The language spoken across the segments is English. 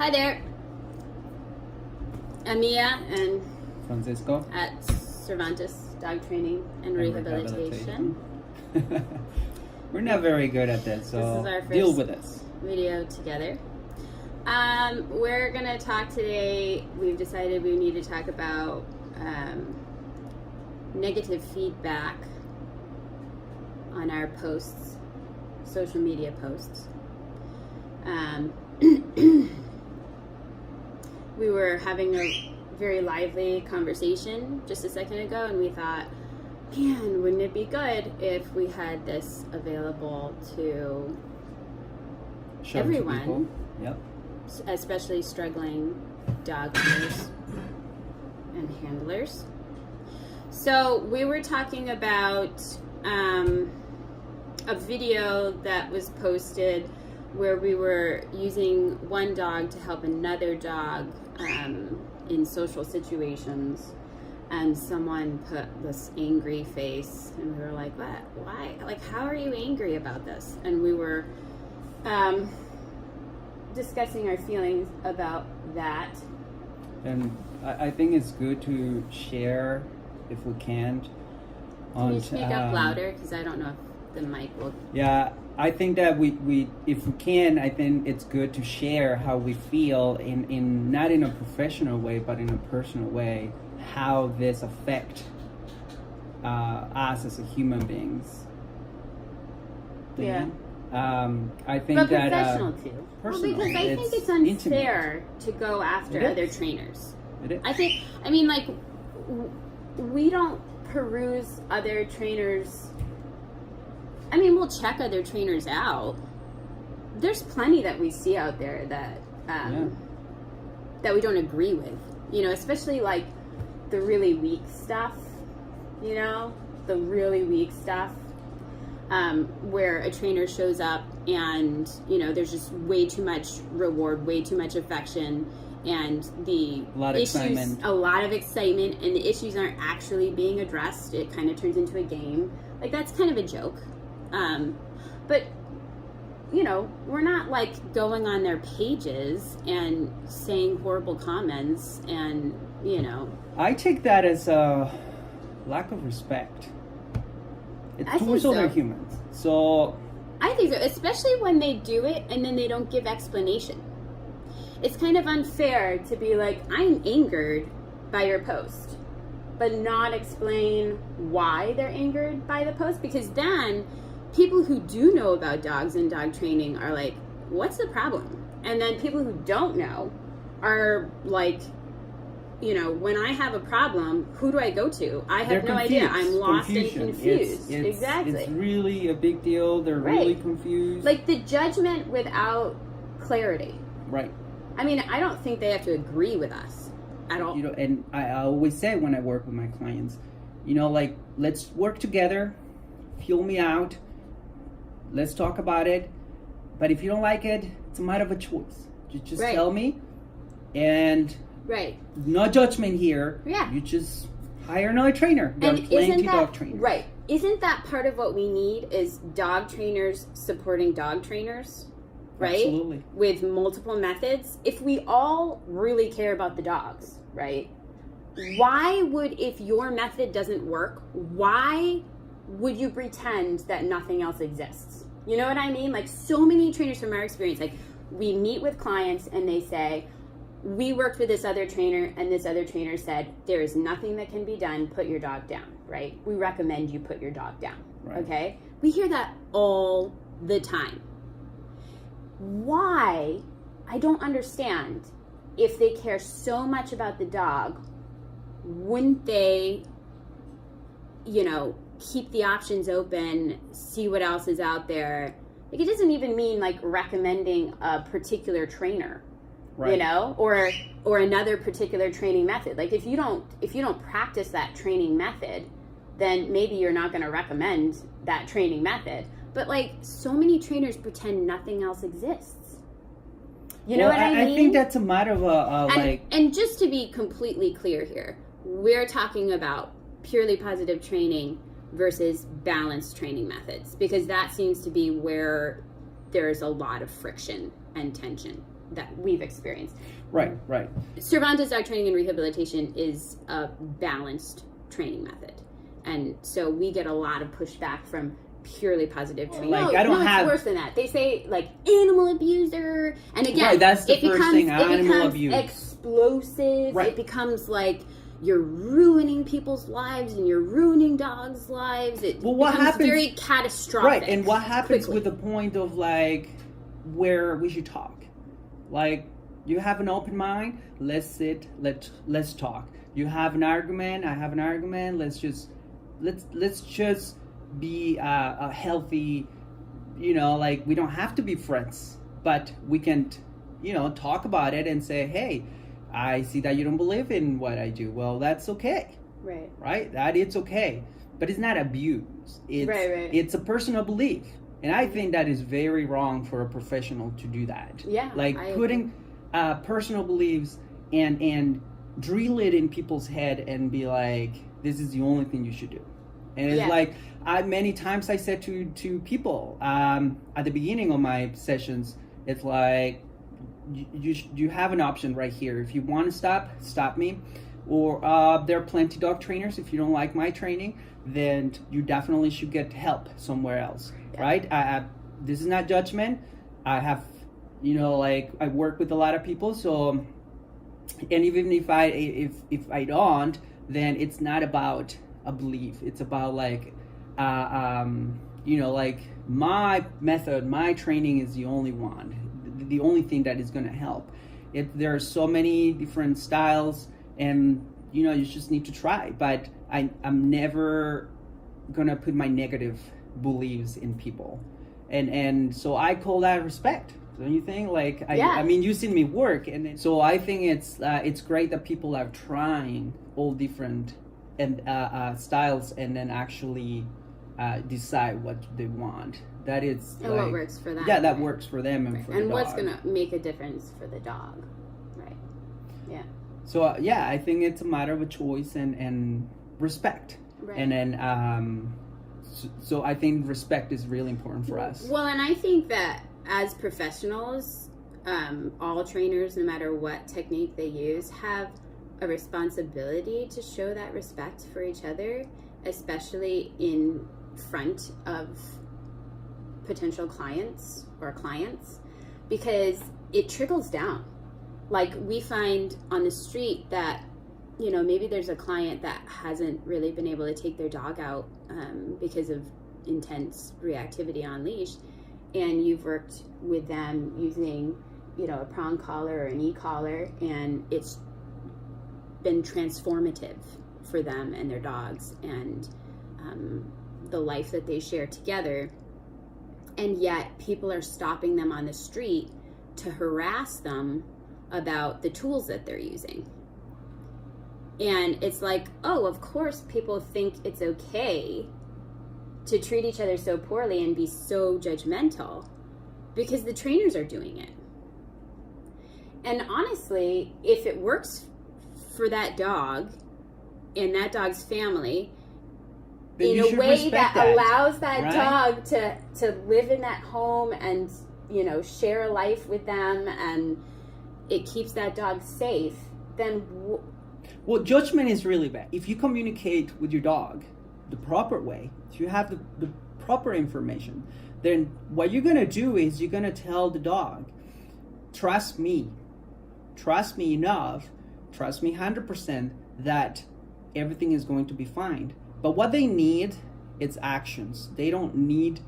Hi there. I'm Mia and Francisco at Cervantes Dog Training and Rehabilitation. We're not very good at this, so This is our deal first with this. video together. We're gonna talk today. We've decided we need to talk about negative feedback on our posts, social media posts. We were having a very lively conversation just a second ago, and we thought, man, wouldn't it be good if we had this available to Show everyone, to people. Yep. especially struggling dog owners and handlers. So we were talking about a video that was posted where we were using one dog to help another dog in social situations, and someone put this angry face, and we were like, what? Why? Like, how are you angry about this? And we were discussing our feelings about that. And I think it's good to share, if we can. Can you speak up louder? Because I don't know if the mic will... Yeah, I think that we if we can, I think it's good to share how we feel in not in a professional way, but in a personal way, how this affect us as a human beings. Yeah. I think but that professional too. personal, Well, because I think it's unfair to go after other trainers. It is. I mean, like, we don't peruse other trainers. I mean, we'll check other trainers out. There's plenty that we see out there that that we don't agree with. You know, especially like the really weak stuff. You know, the really weak stuff. Where a trainer shows up and, you know, there's just way too much reward, way too much affection, and the a lot of excitement, and the issues aren't actually being addressed. It kind of turns into a game. Like, that's kind of a joke. But, you know, we're not like going on their pages and saying horrible comments and, you know. I take that as a lack of respect. It's towards other humans. So I think so, especially when they do it and then they don't give explanation. It's kind of unfair to be like, I'm angered by your post, but not explain why they're angered by the post, because then people who do know about dogs and dog training are like, what's the problem? And then people who don't know are like, you know, when I have a problem, who do I go to? I have no idea. I'm lost and confused. Exactly. It's really a big deal. They're really confused. Like the judgment without clarity. Right. I mean, I don't think they have to agree with us at all. You know, and I always say when I work with my clients, you know, like, let's work together, feel me out, let's talk about it. But if you don't like it, it's a matter of a choice. Just tell me, and no judgment here. Yeah. You just hire another trainer. There are plenty dog trainers. Right. Isn't that part of what we need is dog trainers supporting dog trainers? Right? Absolutely. With multiple methods. If we all really care about the dogs, right? Why would, if your method doesn't work, why would you pretend that nothing else exists? You know what I mean? Like, so many trainers from our experience, like, we meet with clients and they say, we worked with this other trainer and this other trainer said, there is nothing that can be done, put your dog down, right? We recommend you put your dog down, okay? We hear that all the time. Why? I don't understand. If they care so much about the dog, wouldn't they, you know, keep the options open, see what else is out there? Like, it doesn't even mean like recommending a particular trainer, you know, or another particular training method. Like, if you don't practice that training method, then maybe you're not going to recommend that training method. But like, so many trainers pretend nothing else exists. You know what I mean? I think that's a matter of and just to be completely clear here, we're talking about purely positive training versus balanced training methods, because that seems to be where there's a lot of friction and tension. that we've experienced. Right. Cervantes dog training and rehabilitation is a balanced training method. And so we get a lot of pushback from purely positive training. Like, it's worse than that. They say, like, animal abuser. And again, right, that's the first thing, animal abuse. Explosive. Right. It becomes like you're ruining people's lives and you're ruining dogs' lives. It becomes very catastrophic. Right, and what happens with the point of, like, where we should talk? Like, you have an open mind, let's sit, let's talk. You have an argument, I have an argument, let's just be a healthy, like, we don't have to be friends, but we can, talk about it and say, hey, I see that you don't believe in what I do. Well, that's okay. Right? That it's okay. But it's not abuse. It's a personal belief. And I think that is very wrong for a professional to do that. Yeah. Like putting personal beliefs and drill it in people's head and be like, this is the only thing you should do. And it's like, many times I said to people at the beginning of my sessions, it's like, you have an option right here. If you want to stop me. Or there are plenty dog trainers. If you don't like my training, then you definitely should get help somewhere else, right? This is not judgment. I have, I work with a lot of people. So, and even if I don't, then it's not about a belief. It's about like, like my method, my training is the only one. The only thing that is going to help. There are so many different styles, and you just need to try. But I'm never gonna put my negative beliefs in people, and so I call that respect. Don't you think? Like, I mean, you seen me work, and so I think it's great that people are trying all different styles, and then actually decide what they want. That is, and what works for them. Yeah, that works for them and for the dog. And what's gonna make a difference for the dog, right? Yeah. So I think it's a matter of a choice and respect. Right. And then so I think respect is really important for us. Well, and I think that as professionals, all trainers, no matter what technique they use, have a responsibility to show that respect for each other, especially in front of potential clients, because it trickles down. Like, we find on the street that, maybe there's a client that hasn't really been able to take their dog out because of intense reactivity on leash, and you've worked with them using, a prong collar or an e-collar, and it's been transformative for them and their dogs and the life that they share together. And yet people are stopping them on the street to harass them about the tools that they're using. And it's like, oh, of course people think it's okay to treat each other so poorly and be so judgmental because the trainers are doing it. And honestly, if it works for that dog and that dog's family, in a way that allows that dog to live in that home and, share a life with them, and it keeps that dog safe, then... Well, judgment is really bad. If you communicate with your dog the proper way, if you have the proper information, then what you're going to do is you're going to tell the dog, trust me enough, trust me 100% that everything is going to be fine. But what they need is actions. They don't need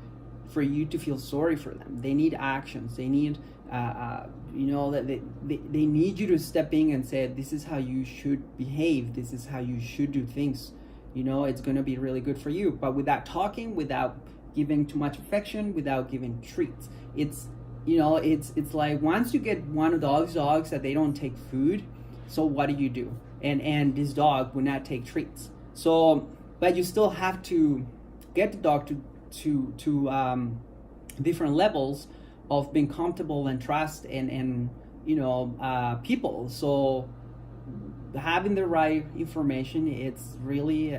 for you to feel sorry for them. They need actions. They need, that they need you to step in and say, this is how you should behave. This is how you should do things. It's going to be really good for you. But without talking, without giving too much affection, without giving treats, it's like once you get one of those dogs that they don't take food, so what do? And this dog will not take treats. So. But you still have to get the dog to different levels of being comfortable and trust and people. So having the right information, it's really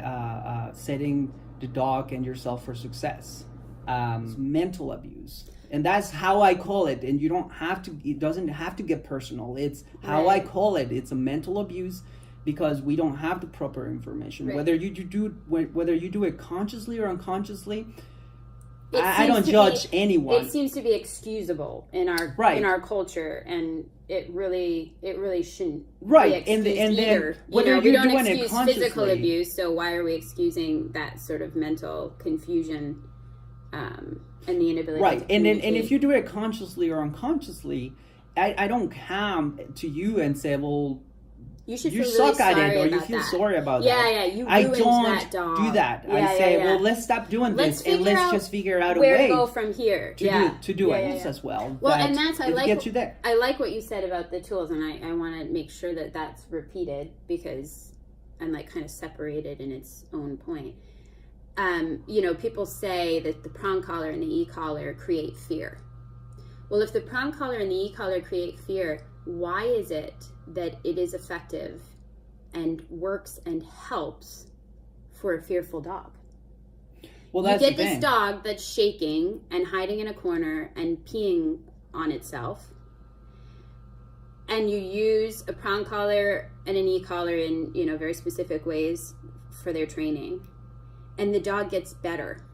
setting the dog and yourself for success. Mental abuse. And that's how I call it. And you don't have to, it doesn't have to get personal. It's how I call it. It's a mental abuse because we don't have the proper information. Whether you do it consciously or unconsciously, I don't judge anyone. It seems to be excusable in our culture, and it really shouldn't be excused either. Whether we don't doing excuse it physical abuse, so why are we excusing that sort of mental confusion and the inability to communicate? And if you do it consciously or unconsciously, I don't come to you and say, well, you suck at it, or you feel sorry about that. You ruined I don't that dog. do that. I say, well, let's stop doing this, and let's just figure out a way where to go from here to do it as well. Well, and that's I like what you said about the tools, and I want to make sure that that's repeated because I'm like kind of separated in its own point. People say that the prong collar and the e-collar create fear. Well, if the prong collar and the e-collar create fear, why is it that it is effective and works and helps for a fearful dog? Well, that's you get this dog that's shaking and hiding in a corner and peeing on itself, and you use a prong collar and an e-collar in very specific ways for their training, and the dog gets better.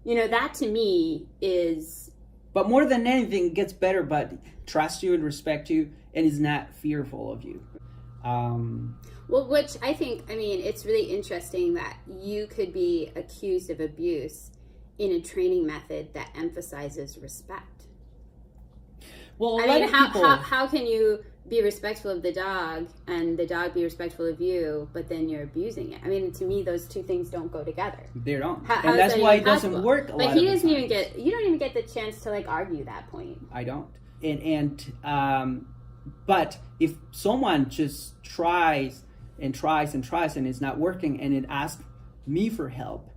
That to me is... But more than anything, it gets better, but trusts you and respects you and is not fearful of you. Well, which I think, it's really interesting that you could be accused of abuse in a training method that emphasizes respect. Well, how can you be respectful of the dog and the dog be respectful of you, but then you're abusing it? To me, those two things don't go together. They don't. And that's why it doesn't work a lot of the time. But you don't even get the chance to argue that point. I don't. But if someone just tries and it's not working and it asks me for help,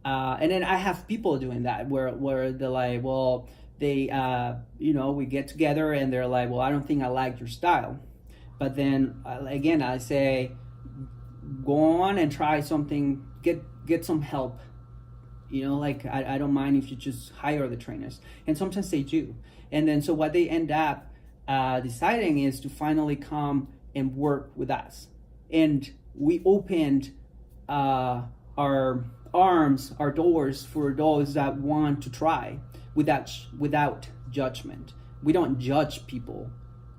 and then I have people doing that where they're like, well, they we get together and they're like, well, I don't think I like your style, but then again I say, go on and try something, get some help, I don't mind if you just hire the trainers, and sometimes they do. And then so what they end up deciding is to finally come and work with us. And we opened our arms, our doors for those that want to try without judgment. We don't judge people.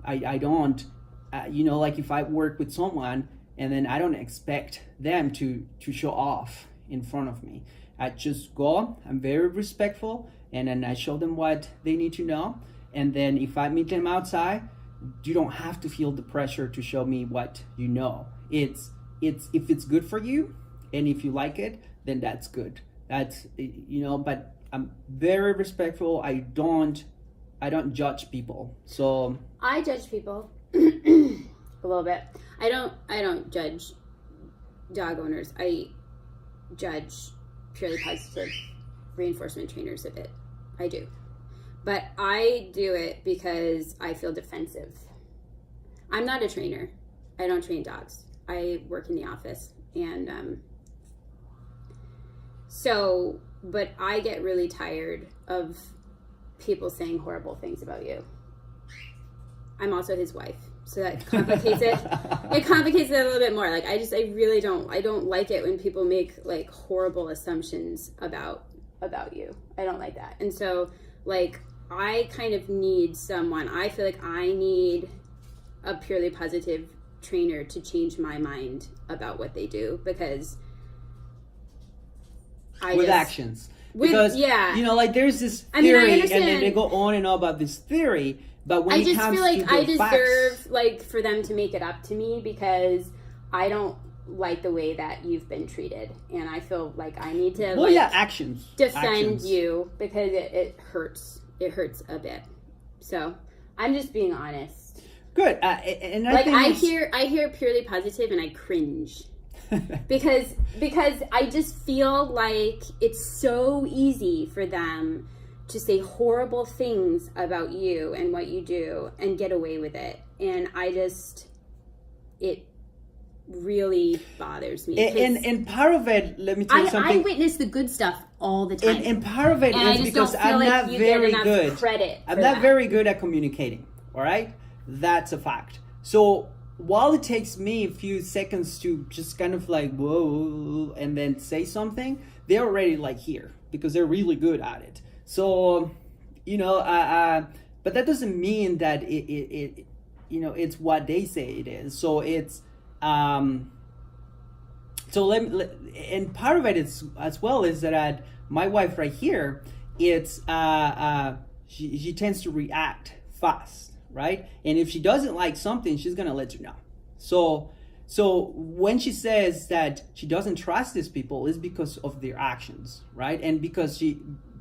I don't, if I work with someone and then I don't expect them to show off in front of me. I just go, I'm very respectful, and then I show them what they need to know. And then if I meet them outside, you don't have to feel the pressure to show me what you know. It's if it's good for you and if you like it, then that's good. That's but I'm very respectful. I don't judge people. So I judge people a little bit. I don't judge dog owners. I judge purely positive reinforcement trainers a bit. I do. But I do it because I feel defensive. I'm not a trainer. I don't train dogs. I work in the office. And but I get really tired of people saying horrible things about you. I'm also his wife, so that complicates it. It complicates it a little bit more. I really don't like it when people make horrible assumptions about you. I don't like that. And so I kind of need someone. I feel like I need a purely positive trainer to change my mind about what they do, because actions. Because there's this theory, and then they go on and on about this theory, but when it comes to the facts, I deserve for them to make it up to me, because I don't like the way that you've been treated, and I feel like I need to actions defend you, because it hurts. It hurts a bit. So I'm just being honest. Good. And I hear purely positive and I cringe. because I just feel like it's so easy for them to say horrible things about you and what you do and get away with it. And it really bothers me. And part of it, let me tell you something. I witness the good stuff all the time. And part of it And I is just because don't feel I'm like not you very get enough good. credit I'm for not that. very good at communicating. All right, that's a fact. So while it takes me a few seconds to just kind of like whoa and then say something, they're already like here because they're really good at it. So but that doesn't mean that it it's what they say it is. So it's and part of it is as well is that my wife right here, it's she tends to react fast, right? And if she doesn't like something, she's gonna let you know. So when she says that she doesn't trust these people, it's because of their actions, right? And because she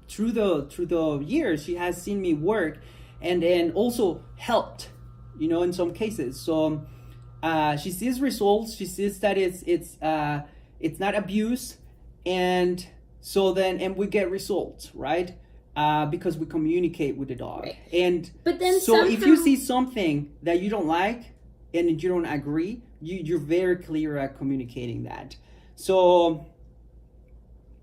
through the years she has seen me work and then also helped, in some cases. So she sees results, she sees that it's not abuse, and so then and we get results, right? Because we communicate with the dog. Right. And but then so if you see something that you don't like and you don't agree, you're very clear at communicating that. So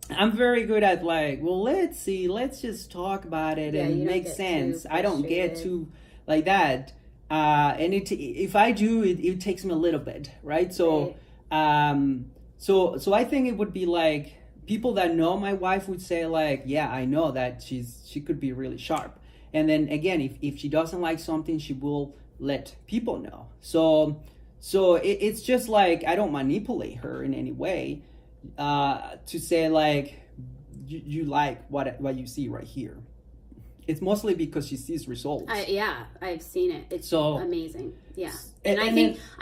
I'm very good at like, well, let's just talk about it and it makes sense. I don't get too like that. And if I do, it takes me a little bit, right? So, right. So I think it would be like people that know my wife would say like, yeah, I know that she could be really sharp. And then again, if she doesn't like something, she will let people know. So it's just like, I don't manipulate her in any way, to say like, you like what you see right here. It's mostly because she sees results. I've seen it. It's so amazing. Yeah. And I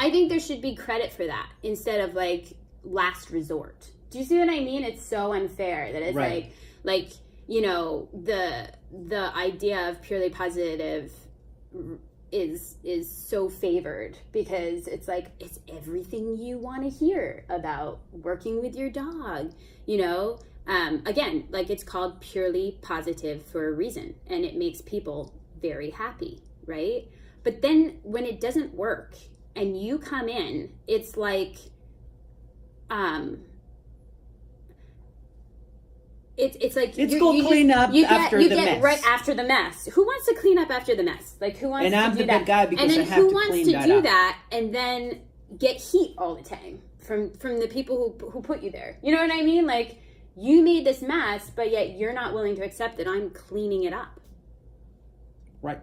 think there should be credit for that instead of like last resort. Do you see what I mean? It's so unfair that it's right. like the idea of purely positive is so favored because it's like it's everything you want to hear about working with your dog, again, like it's called purely positive for a reason, and it makes people very happy, right? But then when it doesn't work and you come in, it's like it's like it's go clean up after the mess. Right after the mess. Who wants to clean up after the mess? Like who wants to do that? And I'm the big guy because I have to clean that up. And then who wants to do that and then get heat all the time from the people who put you there? You know what I mean? Like you made this mess, but yet you're not willing to accept that I'm cleaning it up. Right.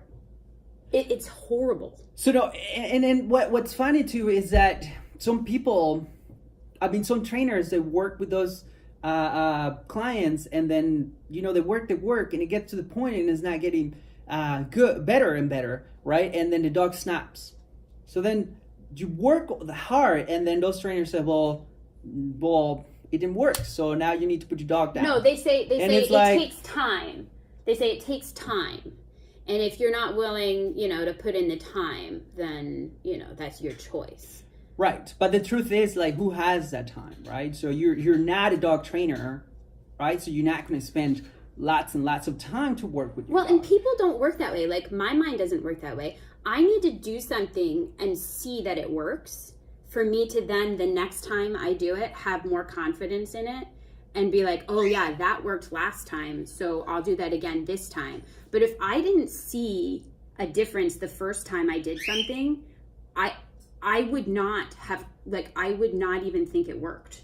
It's horrible. So no, and then what's funny too is that some people, some trainers, they work with those clients, and then they work, and it gets to the point and it's not getting better and better, right? And then the dog snaps. So then you work hard, and then those trainers say, well, it didn't work, so now you need to put your dog down. No, they say it takes time. They say it takes time. And if you're not willing, to put in the time, then, that's your choice. Right. But the truth is, like, who has that time, right? So you're not a dog trainer, right? So you're not going to spend lots and lots of time to work with your dog. And people don't work that way. Like, my mind doesn't work that way. I need to do something and see that it works for me to then, the next time I do it, have more confidence in it and be like, oh yeah, that worked last time, so I'll do that again this time. But if I didn't see a difference the first time I did something, I would not have, like, I would not even think it worked.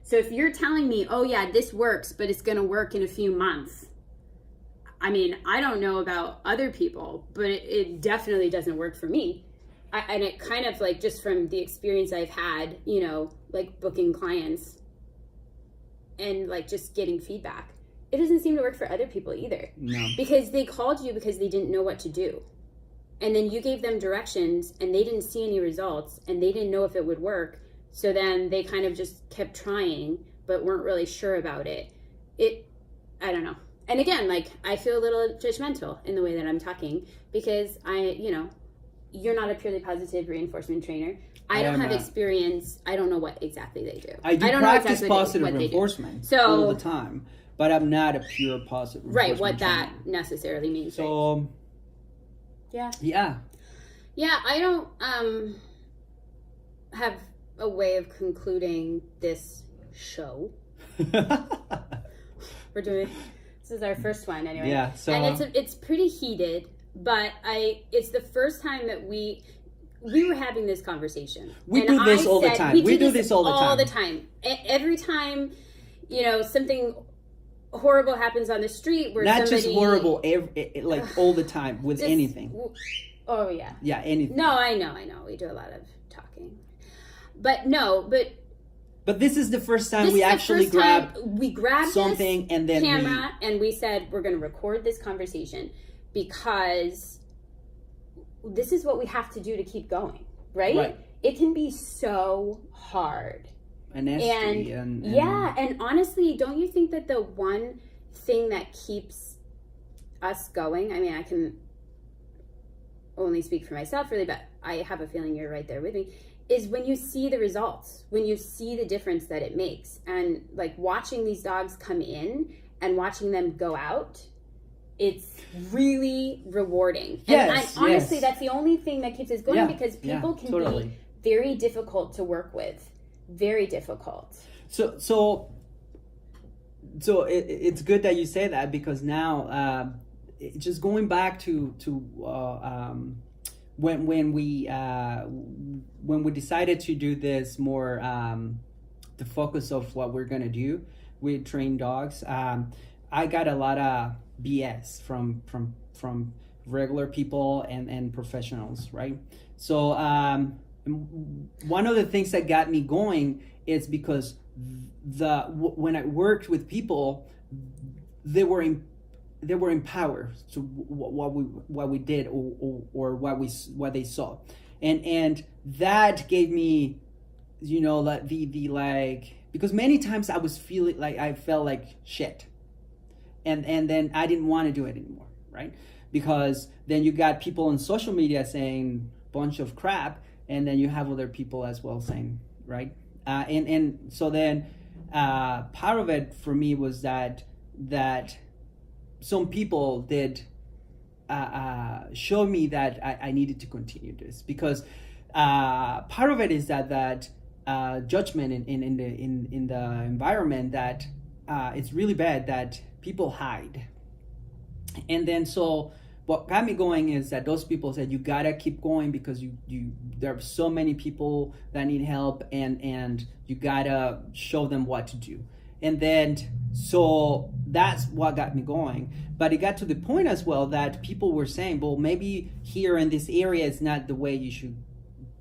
So if you're telling me, oh yeah, this works, but it's going to work in a few months, I don't know about other people, but it definitely doesn't work for me. And it kind of like, just from the experience I've had, like booking clients and like just getting feedback, it doesn't seem to work for other people either. No. Because they called you because they didn't know what to do. And then you gave them directions and they didn't see any results and they didn't know if it would work. So then they kind of just kept trying, but weren't really sure about it. I don't know. And again, like, I feel a little judgmental in the way that I'm talking because you're not a purely positive reinforcement trainer. I don't have experience. I don't know what exactly they do. I don't practice know exactly positive reinforcement all the time, but I'm not a pure positive reinforcement right, what trainer. that necessarily means. So, right? Yeah, I don't have a way of concluding this show. This is our first one anyway. Yeah. So and it's pretty heated, but it's the first time that we were having this conversation. We do this all the time. We do this all the time. All the time. Every time, something horrible happens on the street where not somebody... just horrible, like all the time with anything. Oh, yeah. Yeah, anything. No, I know. We do a lot of talking. But this is the first time we actually grabbed something this and then camera and we said we're going to record this conversation because this is what we have to do to keep going, right? It can be so hard. And yeah, and honestly, don't you think that the one thing that keeps us going, I mean, I can only speak for myself really, but I have a feeling you're right there with me, is when you see the results, when you see the difference that it makes, and like watching these dogs come in and watching them go out, it's really rewarding. Yes, and honestly, that's the only thing that keeps us going because people can totally be very difficult to work with. Very difficult. So it's good that you say that because now just going back to when we decided to do this more the focus of what we're gonna do with trained dogs, I got a lot of BS from regular people and professionals, right? So one of the things that got me going is because when I worked with people, they were empowered to what we did or what they saw, and that gave me, like the like, because many times I was feeling like I felt like shit, and then I didn't want to do it anymore, right? Because then you got people on social media saying bunch of crap. And then you have other people as well saying, right? And so then part of it for me was that some people did show me that I needed to continue this because part of it is that judgment in the environment that it's really bad that people hide, and then so. What got me going is that those people said you gotta keep going because there are so many people that need help and you gotta show them what to do. And then so that's what got me going. But it got to the point as well that people were saying, well, maybe here in this area is not the way you should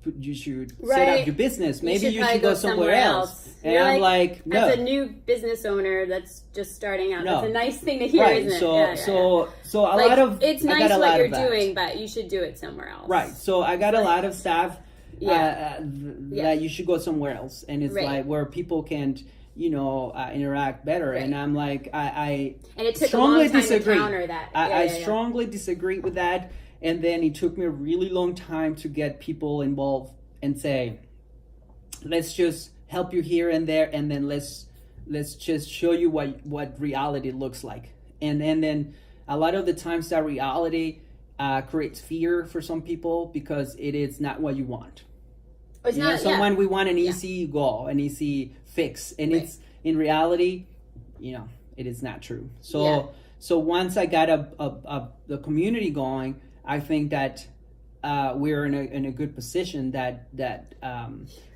set up your business. Maybe you should go somewhere else. And you're I'm like, no. As a new business owner that's just starting out, that's a nice thing to hear, right. isn't it? So a lot of it's nice what you're doing, but you should do it somewhere else. Right. So I got a lot of staff that you should go somewhere else, and it's like where people can interact better. Right. And I'm like, I and it took strongly a long time disagree. To counter that. I strongly disagree with that. And then it took me a really long time to get people involved and say, let's just help you here and there, and then let's just show you what reality looks like. And then a lot of the times that reality creates fear for some people because it is not what you want. It's not someone we want an easy goal, an easy fix, and it's in reality, it is not true. So once I got the community going, I think that we're in a good position that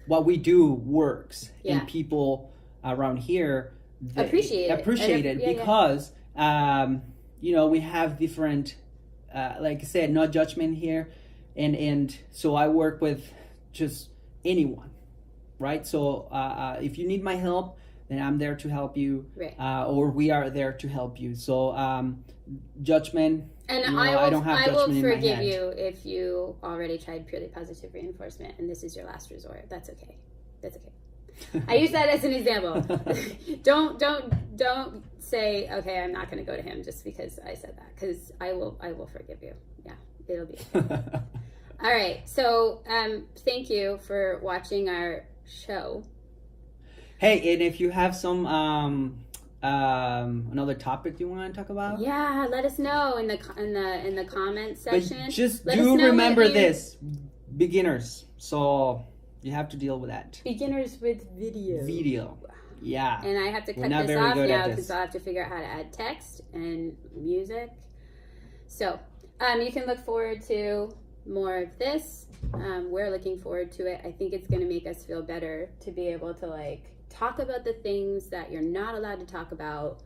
what we do works, and people around here appreciate it because we have different, like I said, no judgment here, and so I work with just anyone, right? So if you need my help, then I'm there to help you, or we are there to help you. So judgment. And I don't have judgment in my head. I will forgive you if you already tried purely positive reinforcement and this is your last resort. That's okay. I use that as an example. Don't say, okay, I'm not going to go to him just because I said that, because I will forgive you. Yeah, it'll be okay. All right. So thank you for watching our show. Hey, and if you have some another topic you want to talk about, let us know in the comment section. But just do remember this, beginners. So you have to deal with that. Beginners with video. Yeah. And I have to We're cut not this very off good at now this. because I'll have to figure out how to add text and music. So you can look forward to more of this. We're looking forward to it. I think it's going to make us feel better to be able to like talk about the things that you're not allowed to talk about,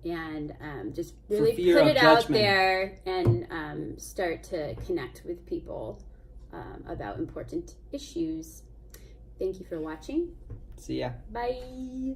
and just really put it out there and start to connect with people about important issues. Thank you for watching. See ya. Bye.